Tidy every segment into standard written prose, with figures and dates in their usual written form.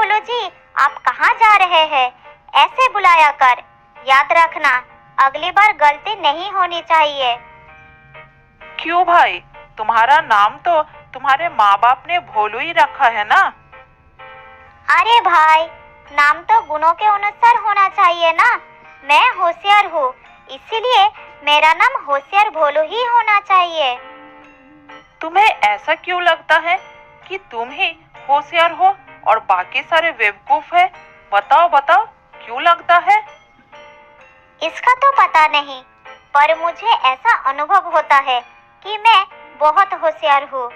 भोलू जी, आप कहाँ जा रहे हैं? ऐसे बुलाया कर। याद रखना, अगली बार गलती नहीं होनी चाहिए। क्यों भाई, तुम्हारा नाम तो तुम्हारे माँ बाप ने भोलू ही रखा है ना। अरे भाई, नाम तो गुणों के अनुसार होना चाहिए ना। मैं होशियार हूँ, इसीलिए मेरा नाम होशियार भोलू ही होना चाहिए। तुम्हें ऐसा क्यों लगता है कि तुम ही होशियार हो और बाकी सारे बेवकूफ है? बताओ बताओ, क्यों लगता है? इसका तो पता नहीं, पर मुझे ऐसा अनुभव होता है कि मैं बहुत होशियार हूँ।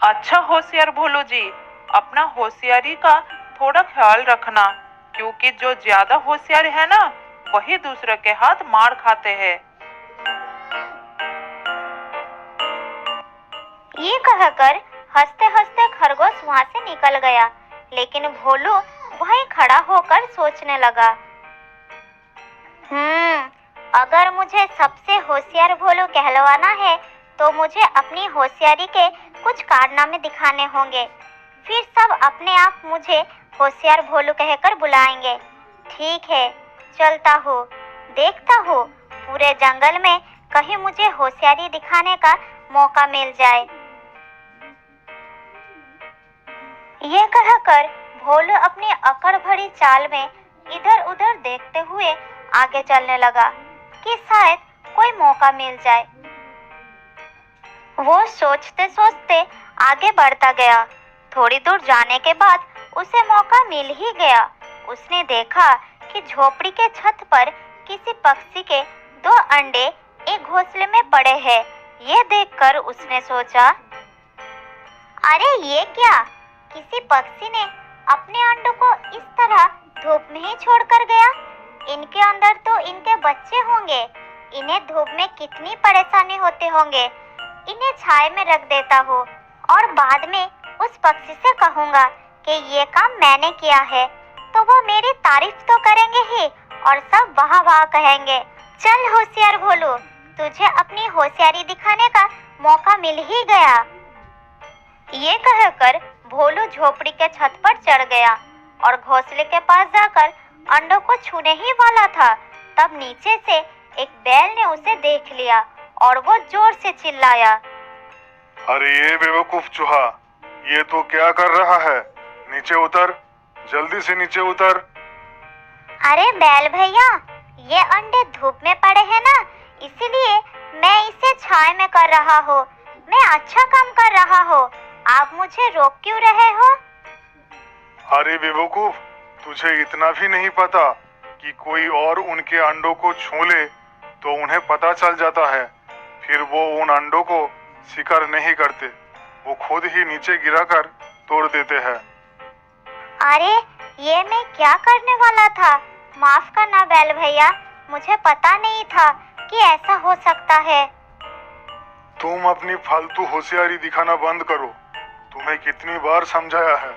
अच्छा होशियार भोलू जी, अपना होशियारी का थोड़ा ख्याल रखना, क्योंकि जो ज्यादा होशियार है ना, वही दूसरे के हाथ मार खाते हैं। ये कहकर हंसते हंसते खरगोश वहाँ से निकल गया, लेकिन भोलू वहीं खड़ा होकर सोचने लगा। अगर मुझे सबसे होशियार भोलू कहलवाना है तो मुझे अपनी होशियारी के कुछ कारनामे दिखाने होंगे। फिर सब अपने आप मुझे होशियार भोलू कहकर बुलाएंगे। ठीक है, चलता हूँ, देखता हूँ पूरे जंगल में कहीं मुझे होशियारी दिखाने का मौका मिल जाए। ये कहकर भोलू अपनी अकड़ भरी चाल में इधर उधर देखते हुए आगे चलने लगा कि शायद कोई मौका मिल जाए। वो सोचते सोचते आगे बढ़ता गया। थोड़ी दूर जाने के बाद उसे मौका मिल ही गया। उसने देखा कि झोपड़ी के छत पर किसी पक्षी के 2 अंडे एक घोंसले में पड़े हैं। ये देखकर उसने सोचा, अरे ये क्या, किसी पक्षी ने अपने अंडों को इस तरह धूप में ही छोड़कर गया। इनके अंदर तो इनके बच्चे होंगे। इन्हें धूप में कितनी परेशानी होते होंगे। इन्हें छाए में रख देता हूँ और बाद में उस पक्षी से कहूँगा कि ये काम मैंने किया है, तो वो मेरी तारीफ तो करेंगे ही और सब वाह वाह कहेंगे। चल होशियार भोलू, तुझे अपनी होशियारी दिखाने का मौका मिल ही गया। ये कहकर भोलू झोपड़ी के छत पर चढ़ गया और घोंसले के पास जाकर अंडों को छूने ही वाला था, तब नीचे से एक बैल ने उसे देख लिया और वो जोर से चिल्लाया, अरे ये बेवकूफ चूहा, ये तो क्या कर रहा है? नीचे उतर, जल्दी से नीचे उतर। अरे बैल भैया, ये अंडे धूप में पड़े हैं ना, इसीलिए मैं इसे छाए में कर रहा हूँ। मैं अच्छा काम कर रहा हूँ, आप मुझे रोक क्यों रहे हो? अरे बेवकूफ, तुझे इतना भी नहीं पता कि कोई और उनके अंडों को छू ले तो उन्हें पता चल जाता है। फिर वो उन अंडों को शिकार नहीं करते, वो खुद ही नीचे गिराकर तोड़ देते हैं। अरे ये मैं क्या करने वाला था? माफ करना बैल भैया, मुझे पता नहीं था कि ऐसा हो सकता है। तुम अपनी फालतू होशियारी दिखाना बंद करो। तुम्हें कितनी बार समझाया है।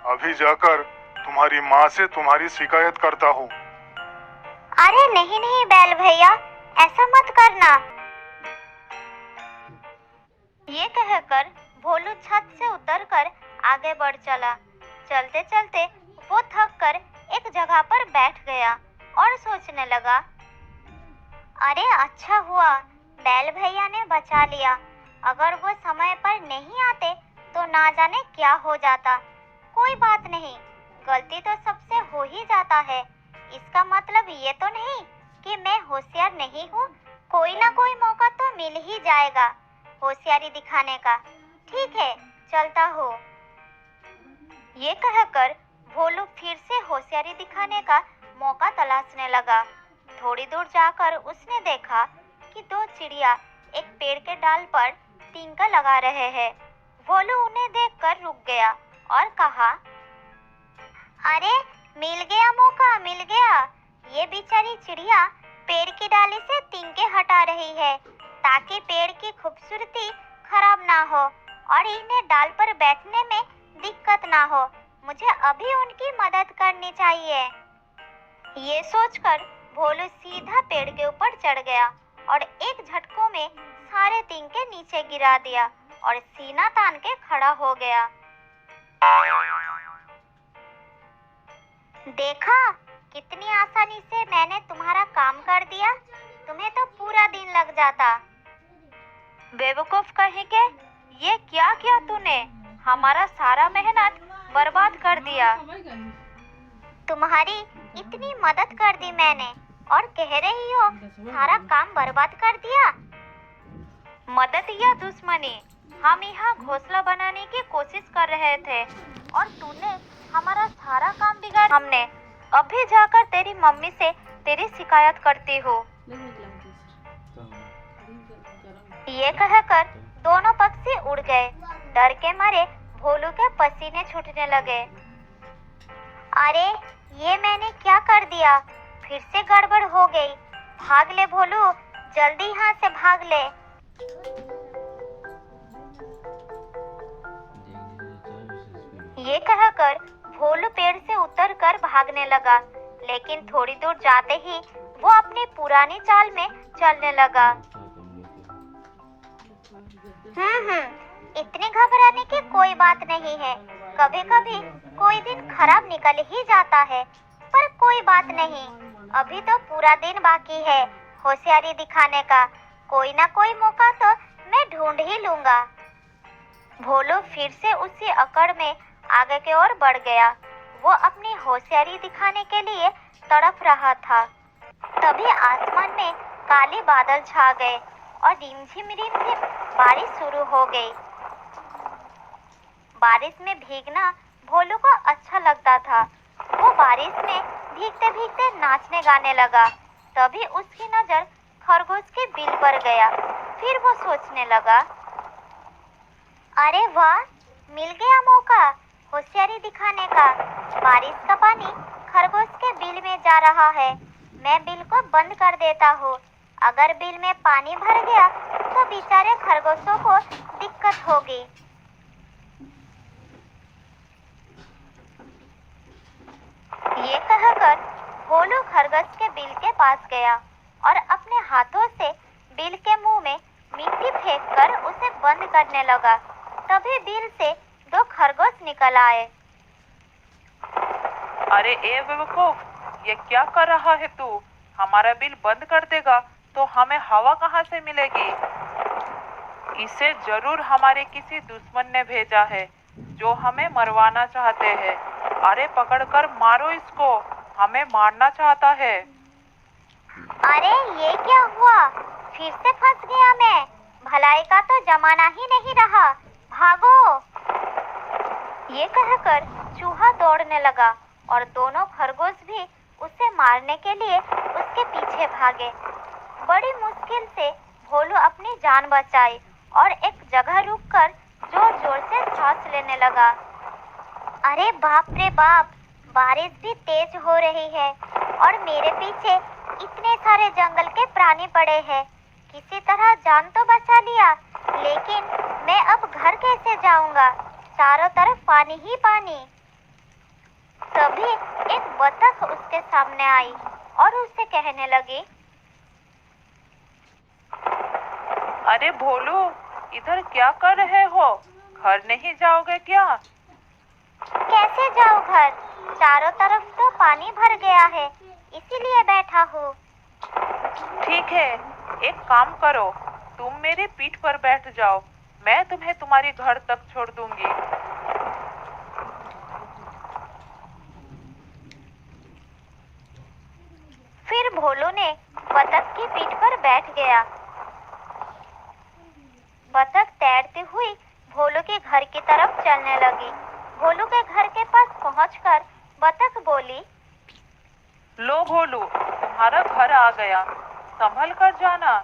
अभी जाकर तुम्हारी माँ से तुम्हारी शिकायत करता हूँ। अरे नहीं नहीं बैल भैया, ऐसा मत करना। ये कहकर भोलू छत से उतरकर आगे बढ़ चला। चलते चलते वो थक कर एक जगह पर बैठ गया और सोचने लगा, अरे अच्छा हुआ बैल भैया ने बचा लिया। अगर वो समय पर नहीं आते तो ना जाने क्या हो जाता। कोई बात नहीं, गलती तो सबसे हो ही जाता है। इसका मतलब ये तो नहीं कि मैं होशियार नहीं हूँ। कोई ना कोई मौका तो मिल ही जाएगा होशियारी दिखाने का। ठीक है, चलता हूँ। ये कहकर भोलू फिर से होशियारी दिखाने का मौका तलाशने लगा। थोड़ी दूर जाकर उसने देखा कि 2 चिड़िया एक पेड़ के डाल पर तिनका लगा रहे हैं। भोलू उन्हें देखकर रुक गया और कहा, अरे मिल गया मौका, मिल गया। ये बेचारी चिड़िया पेड़ की डाली से तिनके हटा रही है ताकि पेड़ की खूबसूरती खराब ना हो और इन्हें डाल पर बैठने में दिक्कत ना हो। मुझे अभी उनकी मदद करनी चाहिए। ये सोचकर भोलू सीधा पेड़ के ऊपर चढ़ गया और एक झटकों में सारे तिनके नीचे गिरा दिया और सीना तान के खड़ा हो गया। देखा, कितनी आसानी से मैंने तुम्हारा काम कर दिया। तुम्हें तो पूरा दिन लग जाता। बेवकूफ कहीं के, ये क्या किया तूने? हमारा सारा मेहनत बर्बाद कर दिया। तुम्हारी इतनी मदद कर दी मैंने और कह रही हो सारा काम बर्बाद कर दिया। मदद या दुश्मनी? हम यहाँ घोंसला बनाने की कोशिश कर रहे थे और तूने हमारा सारा काम बिगाड़। हमने अभी जाकर तेरी मम्मी से तेरी शिकायत करती हूँ। ये कहकर दोनों पक्षी उड़ गए। डर के मारे भोलू के पसीने छूटने लगे। अरे, ये मैंने क्या कर दिया? फिर से गड़बड़ हो गई। भाग ले भोलू, जल्दी यहाँ से भाग ले। ये कहकर भोलू पेड़ से उतरकर भागने लगा, लेकिन थोड़ी दूर जाते ही वो अपनी पुरानी चाल में चलने लगा। इतने घबराने की कोई बात नहीं है। कभी कभी कोई दिन खराब निकल ही जाता है, पर कोई बात नहीं। अभी तो पूरा दिन बाकी है होशियारी दिखाने का। कोई ना कोई मौका तो मैं ढूंढ ही लूंगा। भोलू फिर से उसी अकड़ में आगे की ओर बढ़ गया। वो अपनी होशियारी दिखाने के लिए तड़प रहा था। तभी आसमान में काले बादल छा गए और रिमझिम रिमझिम बारिश शुरू हो गई। बारिश में भीगना भोलू को अच्छा लगता था। वो बारिश में भीगते भीगते नाचने गाने लगा। तभी उसकी नजर खरगोश के बिल पर गया। फिर वो सोचने लगा, अरे वाह, मिल गया मौका होशियारी दिखाने का। बारिश का पानी खरगोश के बिल में जा रहा है। मैं बिल को बंद कर देता हूँ। अगर बिल में पानी भर गया तो बेचारे खरगोशों को दिक्कत होगी। ये कहकर भोलू खरगोश के बिल के पास गया और अपने हाथों से बिल के मुंह में मिट्टी फेंककर उसे बंद करने लगा। तभी बिल से दो खरगोश निकल आए। अरे ए बेवकूफ, ये क्या कर रहा है तू? हमारा बिल बंद कर देगा तो हमें हवा कहाँ से मिलेगी? इसे जरूर हमारे किसी दुश्मन ने भेजा है जो हमें मरवाना चाहते हैं। अरे पकड़कर मारो इसको, हमें मारना चाहता है। अरे ये क्या हुआ? फिर से फंस गया मैं। भलाई का तो जमाना ही नहीं रहा। भागो! ये कहकर चूहा दौड़ने लगा और दोनों खरगोश भी उसे मारने के लिए उसके पीछे भागे। बड़ी मुश्किल से भोलू अपनी जान बचाई और एक जगह रुककर जोर जोर से सांस लेने लगा। अरे बाप रे बाप, बारिश भी तेज हो रही है और मेरे पीछे इतने सारे जंगल के प्राणी पड़े हैं। किसी तरह जान तो बचा लिया, लेकिन मैं अब घर कैसे जाऊंगा? चारों तरफ पानी ही पानी। तभी एक बतख उसके सामने आई और उससे कहने लगी, अरे भोलू, इधर क्या कर रहे हो? घर नहीं जाओगे क्या? कैसे जाऊं घर? चारों तरफ तो पानी भर गया है, इसीलिए बैठा हूँ। ठीक है, एक काम करो, तुम मेरी पीठ पर बैठ जाओ, मैं तुम्हें तुम्हारे घर तक छोड़ दूंगी। फिर भोलू ने बतख की पीठ पर बैठ गया। बतख तैरती हुई भोलू के घर की तरफ चलने लगी। भोलू के घर के पास पहुंचकर बतख बोली, लो भोलू, तुम्हारा घर आ गया। संभल कर जाना,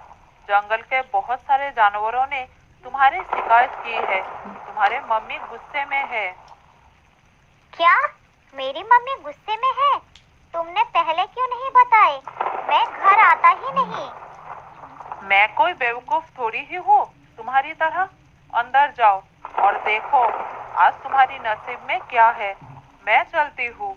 जंगल के बहुत सारे जानवरों ने तुम्हारी शिकायत की है। तुम्हारे मम्मी गुस्से में है। क्या? मेरी मम्मी गुस्से में है? तुमने पहले क्यों नहीं बताए? मैं घर आता ही नहीं। मैं कोई बेवकूफ थोड़ी ही हूँ तुम्हारी तरह। अंदर जाओ और देखो आज तुम्हारी नसीब में क्या है। मैं चलती हूँ।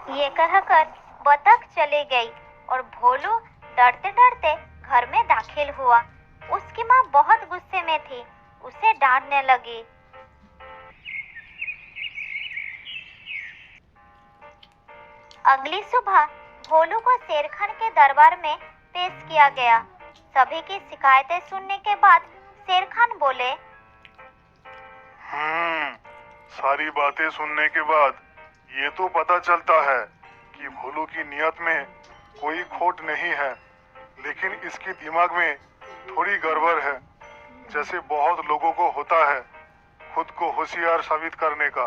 ये कहकर बतख चली गई और भोलू डरते डरते घर में दाखिल हुआ। उसकी माँ बहुत गुस्से में थी, उसे डांटने लगी। अगली सुबह भोलू को शेर खान के दरबार में पेश किया गया। सभी की शिकायतें सुनने के बाद शेर खान बोले, सारी बातें सुनने के बाद ये तो पता चलता है कि भोलू की नियत में कोई खोट नहीं है, लेकिन इसके दिमाग में थोड़ी गड़बड़ है, जैसे बहुत लोगों को होता है खुद को होशियार साबित करने का।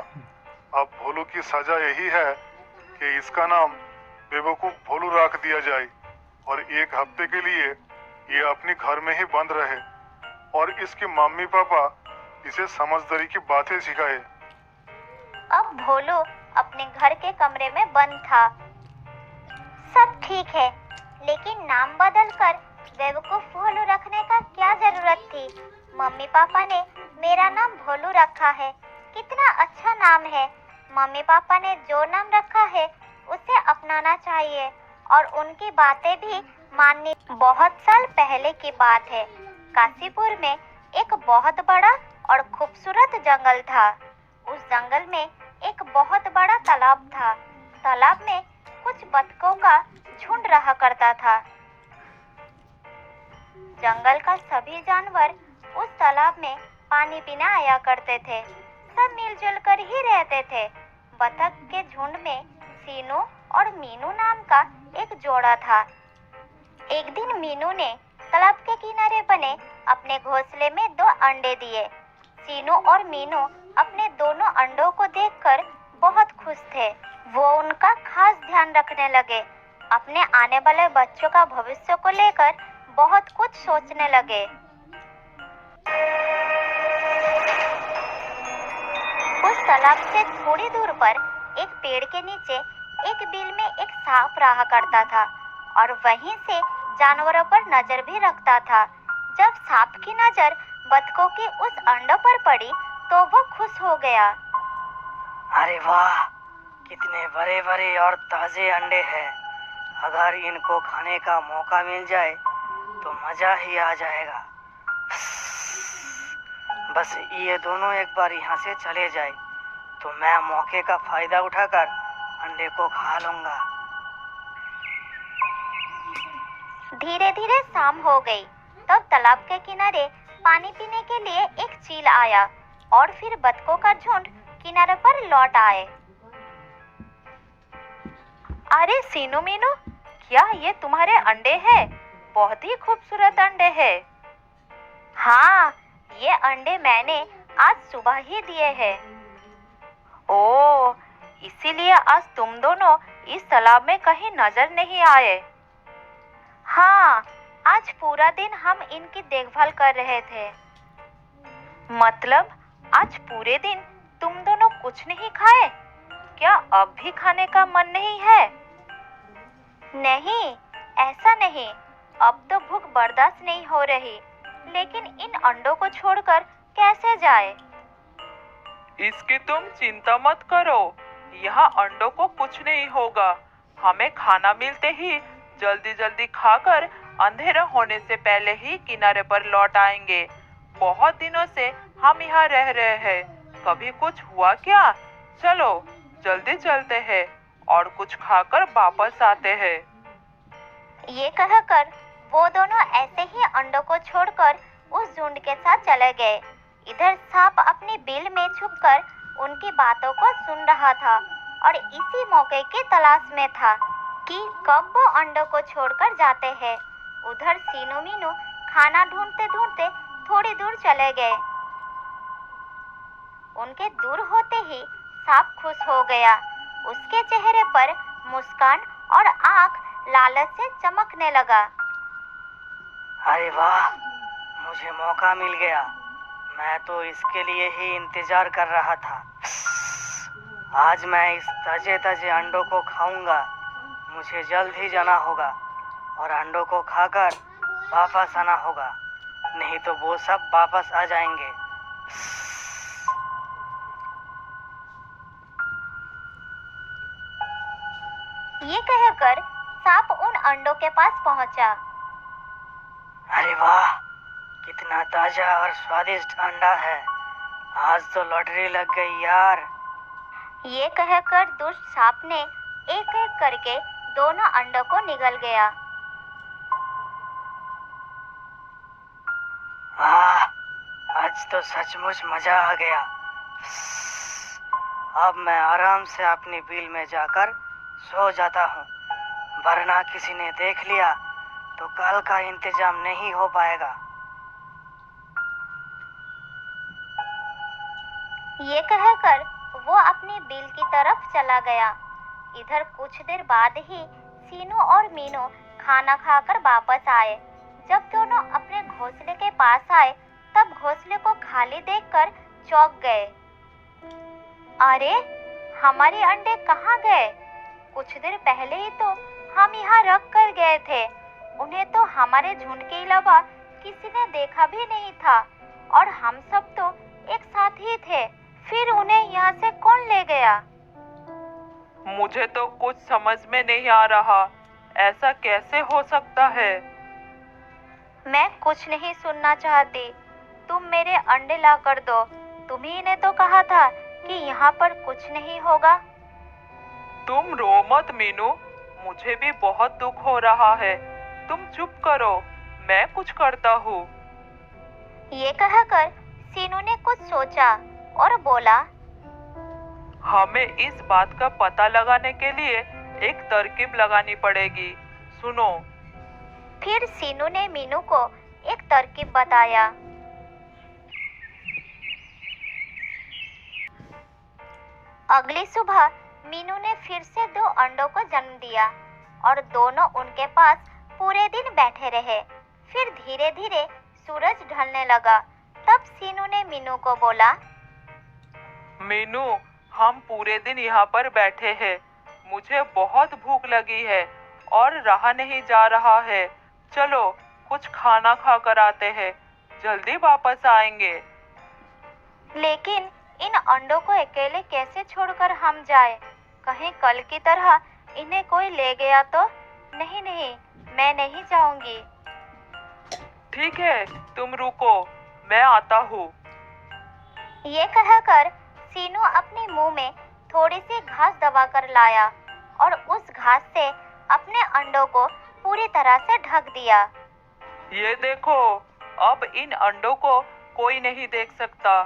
अब भोलू की सजा यही है कि इसका नाम बेवकूफ भोलू रख दिया जाए और एक हफ्ते के लिए ये अपने घर में ही बंद रहे और इसके मम्मी पापा इसे समझदारी की बातें सिखाए। अब भोलू अपने घर के कमरे में बंद था। सब ठीक है, लेकिन नाम बदलकर बेवकूफ भोलू रखने का क्या जरूरत थी? मम्मी पापा ने मेरा नाम भोलू रखा है, कितना अच्छा नाम है। मम्मी पापा ने जो नाम रखा है उसे अपनाना चाहिए और उनकी बातें भी माननी। बहुत साल पहले की बात है, काशीपुर में एक बहुत बड़ा और खूबसूरत जंगल था। उस जंगल में एक बहुत बड़ा तालाब था। तालाब में कुछ बतखों का झुंड रहा करता था। जंगल का सभी जानवर उस तालाब में पानी पीने आया करते थे। सब मिलजुल कर ही रहते थे। बतख के झुंड में सीनू और मीनू नाम का एक जोड़ा था। एक दिन मीनू ने तालाब के किनारे बने अपने घोंसले में 2 अंडे दिए। सीनू और मीनू अपने दोनों अंडों को देखकर बहुत खुश थे। वो उनका खास ध्यान रखने लगे। अपने आने वाले बच्चों का भविष्य को लेकर बहुत कुछ सोचने लगे। उस तालाब से थोड़ी दूर पर एक पेड़ के नीचे एक बिल में एक सांप रहा करता था और वहीं से जानवरों पर नजर भी रखता था। जब सांप की नजर बतखों के उस अंडों पर पड़ी तो वो खुश हो गया। अरे वाह, कितने बड़े बड़े और ताजे अंडे हैं। अगर इनको खाने का मौका मिल जाए तो मजा ही आ जाएगा। बस ये दोनों एक बार यहाँ से चले जाए तो मैं मौके का फायदा उठाकर अंडे को खा लूंगा। धीरे धीरे शाम हो गई। तब तालाब के किनारे पानी पीने के लिए एक चील आया और फिर बतखों का झुंड किनारे पर लौट आए। अरे सीनू मीनू, क्या ये तुम्हारे अंडे हैं? बहुत ही खूबसूरत अंडे हैं। हाँ, ये अंडे मैंने आज सुबह ही दिए हैं। ओह, इसीलिए आज तुम दोनों इस तालाब में कहीं नजर नहीं आए। हाँ, आज पूरा दिन हम इनकी देखभाल कर रहे थे। मतलब आज पूरे दिन तुम दोनों कुछ नहीं खाए? क्या अब भी खाने का मन नहीं है? नहीं, ऐसा नहीं। अब तो भूख बर्दाश्त नहीं हो रही, लेकिन इन अंडों को छोड़कर कैसे जाए? इसकी तुम चिंता मत करो, यहाँ अंडों को कुछ नहीं होगा। हमें खाना मिलते ही जल्दी जल्दी खाकर अंधेरा होने से पहले ही किनारे पर लौट आएंगे। बहुत दिनों से हम यहाँ रह रहे हैं, कभी कुछ हुआ क्या? चलो जल्दी चलते हैं और कुछ खाकर वापस आते हैं। ये कहकर वो दोनों ऐसे ही अंडों को छोड़कर उस झुंड के साथ चले गए। इधर सांप अपनी बिल में छुपकर उनकी बातों को सुन रहा था और इसी मौके की तलाश में था कि कब वो अंडों को छोड़कर जाते हैं। उधर सीनू मीनू खाना ढूंढते ढूंढते थोड़ी दूर चले गए। उनके दूर होते ही सांप खुश हो गया। उसके चेहरे पर मुस्कान और आंख लालच से चमकने लगा। अरे वाह, मुझे मौका मिल गया। मैं तो इसके लिए ही इंतजार कर रहा था। आज मैं इस ताजे ताजे अंडों को खाऊंगा। मुझे जल्द ही जाना होगा और अंडों को खाकर वापस आना होगा, नहीं तो वो सब वापस आ जाएंगे। ये कहकर सांप उन अंडों के पास पहुंचा। अरे वाह, कितना ताजा और स्वादिष्ट अंडा है। आज तो लॉटरी लग गई यार। ये कहकर दुष्ट सांप ने एक एक करके दोनों अंडों को निगल गया। आज तो सचमुच मजा आ गया। अब मैं आराम से अपनी बिल में जाकर सो जाता हूँ, वरना किसी ने देख लिया तो कल का इंतजाम नहीं हो पाएगा। ये कहकर वो अपनी बिल की तरफ चला गया। इधर कुछ देर बाद ही सीनू और मीनू खाना खाकर वापस आए। जब दोनों अपने घोंसले के पास आए तब घोंसले को खाली देखकर चौंक गए। अरे, हमारे अंडे कहाँ गए? कुछ देर पहले ही तो हम यहाँ रख कर गए थे। उन्हें तो हमारे झुंड के अलावा किसी ने देखा भी नहीं था और हम सब तो एक साथ ही थे। फिर उन्हें यहाँ से कौन ले गया? मुझे तो कुछ समझ में नहीं आ रहा, ऐसा कैसे हो सकता है? मैं कुछ नहीं सुनना चाहती। तुम मेरे अंडे ला कर दो। तुम्ही ने तो कहा था कि यहाँ पर कुछ नहीं होगा। तुम रो मत मीनू, मुझे भी बहुत दुख हो रहा है। तुम चुप करो, मैं कुछ करता हूँ। ये कहकर सीनू ने कुछ सोचा और बोला, हमें इस बात का पता लगाने के लिए एक तरकीब लगानी पड़ेगी। सुनो। फिर सीनू ने मीनू को एक तरकीब बताया। अगली सुबह मीनू ने फिर से 2 अंडों को जन्म दिया और दोनों उनके पास पूरे दिन बैठे रहे। फिर धीरे धीरे सूरज ढलने लगा। तब सीनू ने मीनू को बोला, मीनू, हम पूरे दिन यहाँ पर बैठे हैं। मुझे बहुत भूख लगी है और रहा नहीं जा रहा है। चलो कुछ खाना खा कर आते हैं, जल्दी वापस आएंगे। लेकिन इन अंडों को अकेले कैसे छोड़कर हम जाए? कहीं कल की तरह इन्हें कोई ले गया तो? नहीं नहीं, मैं नहीं जाऊंगी। ठीक है, तुम रुको, मैं आता हूँ। ये कहकर सीनू अपने मुंह में थोड़ी सी घास दबाकर लाया और उस घास से अपने अंडों को पूरी तरह से ढक दिया। ये देखो, अब इन अंडों को कोई नहीं देख सकता।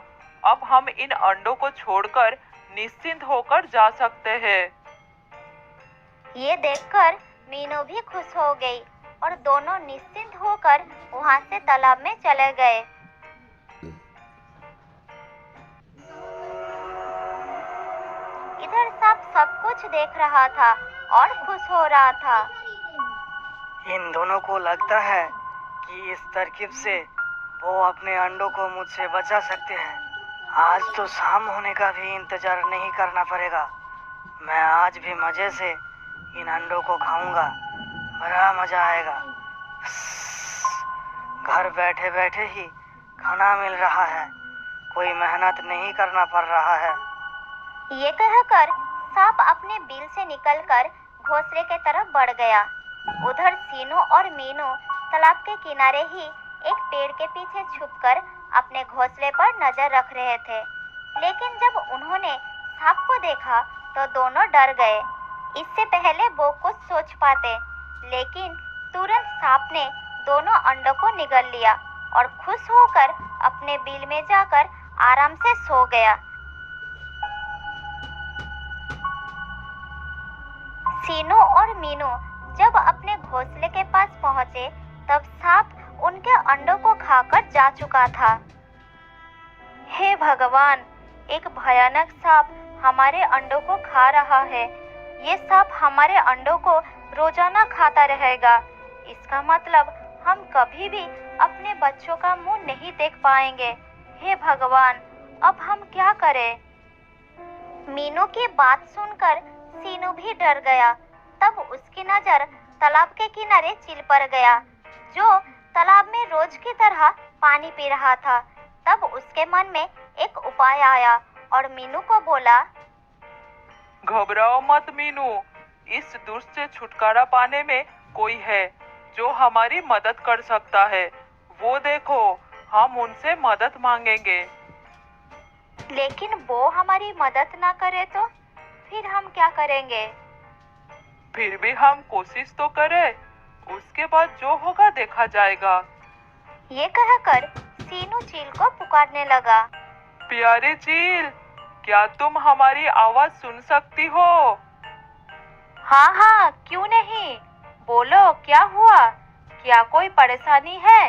अब हम इन अंडों को छोड़कर निश्चिंत होकर जा सकते हैं। ये देखकर मीनू भी खुश हो गई और दोनों निश्चिंत होकर वहां से तालाब में चले गए। इधर सांप सब कुछ देख रहा था और खुश हो रहा था। इन दोनों को लगता है कि इस तरकीब से वो अपने अंडों को मुझसे बचा सकते हैं। आज तो शाम होने का भी इंतजार नहीं करना पड़ेगा। मैं आज भी मजे से इन अंडों को खाऊंगा, बड़ा मजा आएगा। घर बैठे बैठे ही खाना मिल रहा है, कोई मेहनत नहीं करना पड़ रहा है। ये कहकर सांप अपने बिल से निकलकर घोंसले के तरफ बढ़ गया। उधर सीनू और मीनू तालाब के किनारे ही एक पेड़ के पीछे छुपकर अपने घोंसले पर नजर रख रहे थे। लेकिन जब उन्होंने सांप को देखा तो दोनों डर गए। इससे पहले वो कुछ सोच पाते, लेकिन तुरंत सांप ने दोनों अंडों को निगल लिया और खुश होकर अपने बिल में जाकर आराम से सो गया। सीनू और मीनू जब अपने घोंसले के पास पहुंचे तब सांप उनके अंडों को खाकर जा चुका था। हे भगवान, एक भयानक सांप हमारे अंडों को खा रहा है। ये सांप हमारे अंडों को रोजाना खाता रहेगा। इसका मतलब हम कभी भी अपने बच्चों का मुंह नहीं देख पाएंगे। हे भगवान, अब हम क्या करें? मीनू की बात सुनकर सीनू भी डर गया। तब उसकी नजर तालाब के किनारे चिल पर गया, जो तालाब में रोज की तरह पानी पी रहा था। तब उसके मन में एक उपाय आया और मीनू को बोला, घबराओ मत मीनू, इस दुष्ट से छुटकारा पाने में कोई है जो हमारी मदद कर सकता है। वो देखो, हम उनसे मदद मांगेंगे। लेकिन वो हमारी मदद ना करे तो फिर हम क्या करेंगे? फिर भी हम कोशिश तो करें, उसके बाद जो होगा देखा जाएगा। ये कहकर सीनू चील को पुकारने लगा। प्यारे चील, क्या तुम हमारी आवाज सुन सकती हो? हाँ हाँ, क्यों नहीं, बोलो क्या हुआ, क्या कोई परेशानी है?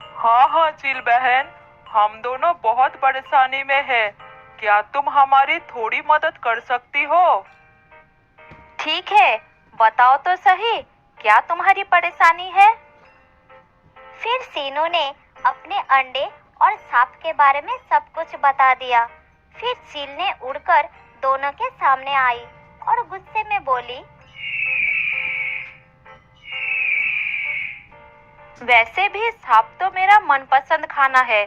हाँ हाँ चील बहन, हम दोनों बहुत परेशानी में है। क्या तुम हमारी थोड़ी मदद कर सकती हो? ठीक है, बताओ तो सही, क्या तुम्हारी परेशानी है? फिर सीनू ने अपने अंडे और सांप के बारे में सब कुछ बता दिया। फिर चील ने उड़कर दोनों के सामने आई और गुस्से में बोली, वैसे भी सांप तो मेरा मनपसंद खाना है,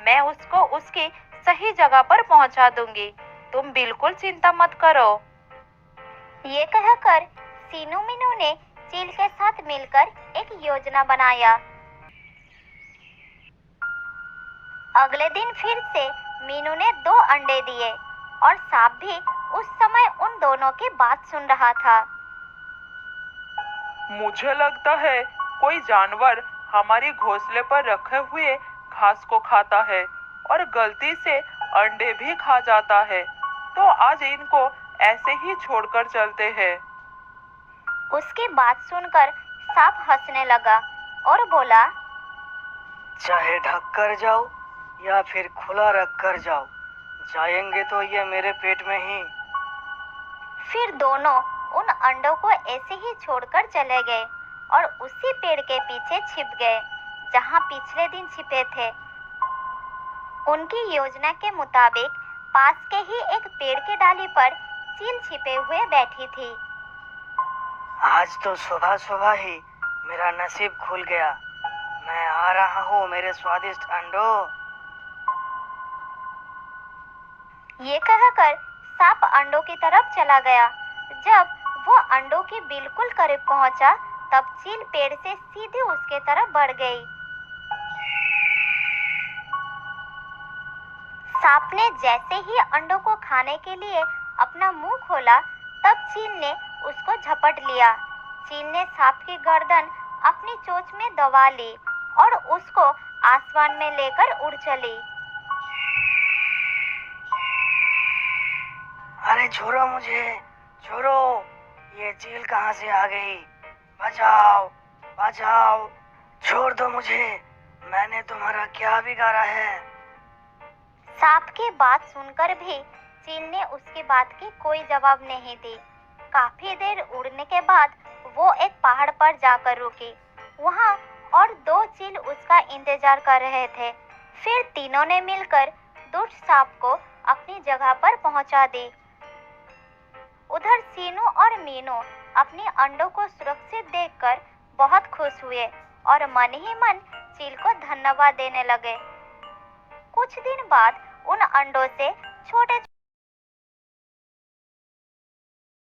मैं उसको उसकी सही जगह पर पहुंचा दूंगी, तुम बिल्कुल चिंता मत करो। ये कहकर सीनू मीनू ने चील के साथ मिलकर एक योजना बनाया। अगले दिन फिर से मीनू ने 2 अंडे दिए और सांप भी उस समय उन दोनों की बात सुन रहा था। मुझे लगता है कोई जानवर हमारी घोंसले पर रखे हुए घास को खाता है और गलती से अंडे भी खा जाता है, तो आज इनको ऐसे ही छोड़कर चलते हैं। उसकी बात सुनकर सांप हंसने लगा और बोला, चाहे ढक कर जाओ या फिर खुला रख कर जाओ, जाएंगे तो ये मेरे पेट में ही। फिर दोनों उन अंडों को ऐसे ही छोड़कर चले गए और उसी पेड़ के पीछे छिप गए जहां पिछले दिन छिपे थे। उनकी योजना के मुताबिक पास के ही एक पेड़ की डाली पर चील छिपे हुए बैठी थी। आज तो सुबह सुबह ही मेरा नसीब खुल गया, मैं आ रहा हूँ मेरे स्वादिष्ट अंडों। ये कहकर सांप अंडों की तरफ चला गया। जब वो अंडों के बिल्कुल करीब पहुंचा, तब चील पेड़ से सीधे उसके तरफ बढ़ गई। सांप ने जैसे ही अंडों को खाने के लिए अपना मुंह खोला, तब चील ने उसको झपट लिया। चील ने सांप की गर्दन अपनी चोंच में दबा ली और उसको आसमान में लेकर उड़ चली। अरे छोड़ो मुझे, छोड़ो, ये चील कहाँ से आ गई? बचाओ, बचाओ, छोड़ दो मुझे, मैंने तुम्हारा क्या बिगाड़ा है? सांप की बात सुनकर भी चील ने उसकी बात की कोई जवाब नहीं दी। काफी देर उड़ने के बाद वो एक पहाड़ पर जाकर रुकी। वहाँ और 2 चील उसका इंतजार कर रहे थे। फिर तीनों ने मिलकर दुष्ट सांप को अपनी जगह पर पहुंचा दी। उधर सीनू और मीनू अपनी अंडों को सुरक्षित देखकर बहुत खुश हुए और मन ही मन चील को धन्यवाद देने लगे। कुछ दिन बाद उन अंडों से छोटे